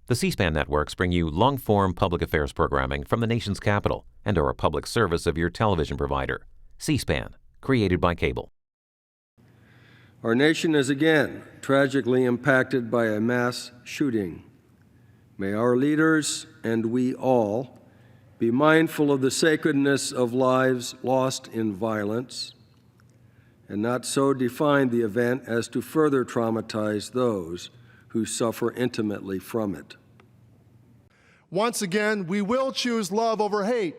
The C-SPAN networks bring you long-form public affairs programming from the nation's capital and are a public service of your television provider. C-SPAN, created by cable. Our nation is again tragically impacted by a mass shooting. May our leaders and we all be mindful of the sacredness of lives lost in violence and not so define the event as to further traumatize those who suffer intimately from it. Once again, we will choose love over hate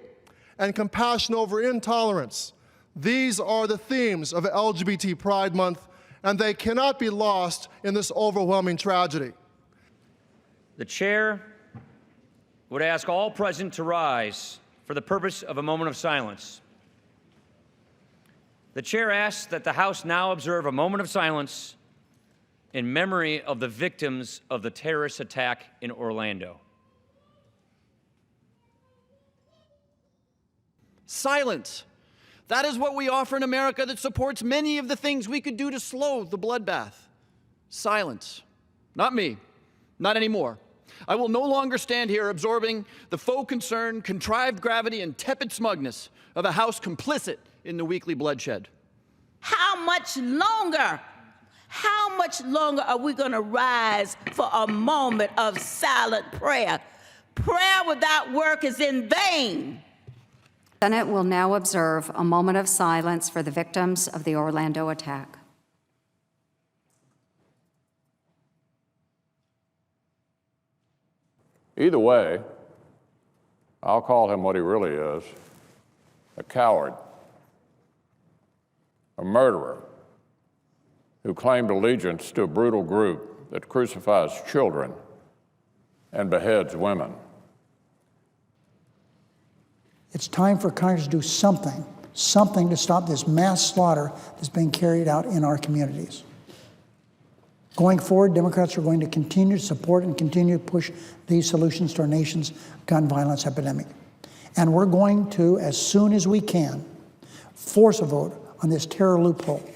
and compassion over intolerance. These are the themes of LGBT Pride Month, and they cannot be lost in this overwhelming tragedy. The chair would ask all present to rise for the purpose of a moment of silence. The chair asks that the House now observe a moment of silence in memory of the victims of the terrorist attack in Orlando. Silence. That is what we offer in America that supports many of the things we could do to slow the bloodbath. Silence. Not me. Not anymore. I will no longer stand here absorbing the faux concern, contrived gravity, and tepid smugness of a House complicit in the weekly bloodshed. How much longer? How much longer are we going to rise for a moment of silent prayer? Prayer without work is in vain. The Senate will now observe a moment of silence for the victims of the Orlando attack. Either way, I'll call him what he really is, a coward, a murderer who claimed allegiance to a brutal group that crucifies children and beheads women. It's time for Congress to do something to stop this mass slaughter that's being carried out in our communities. Going forward, Democrats are going to continue to support and continue to push these solutions to our nation's gun violence epidemic. And we're going to, as soon as we can, force a vote on this terror loophole.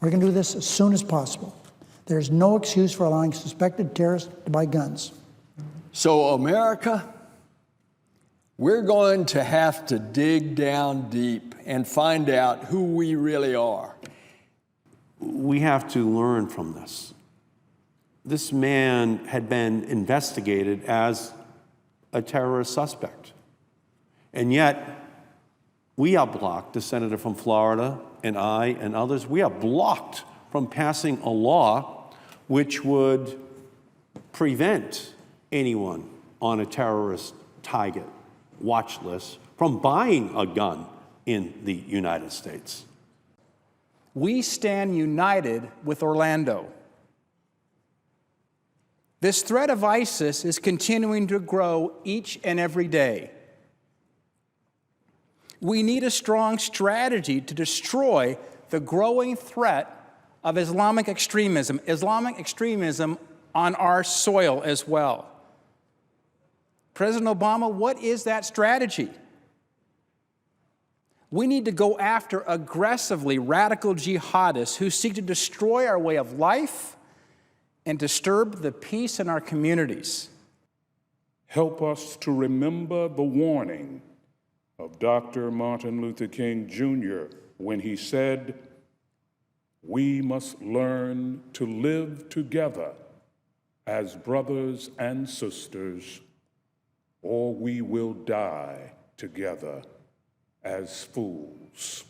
We're going to do this as soon as possible. There's no excuse for allowing suspected terrorists to buy guns. So, America, we're going to have to dig down deep and find out who we really are. We have to learn from this. This man had been investigated as a terrorist suspect. And yet, we are blocked, the senator from Florida and I and others, we are blocked from passing a law which would prevent anyone on a terrorist target watch list from buying a gun in the United States. We stand united with Orlando. This threat of ISIS is continuing to grow each and every day. We need a strong strategy to destroy the growing threat of Islamic extremism on our soil as well. President Obama, what is that strategy? We need to go after aggressively radical jihadists who seek to destroy our way of life and disturb the peace in our communities. Help us to remember the warning of Dr. Martin Luther King Jr. when he said, "We must learn to live together as brothers and sisters, or we will die together as fools."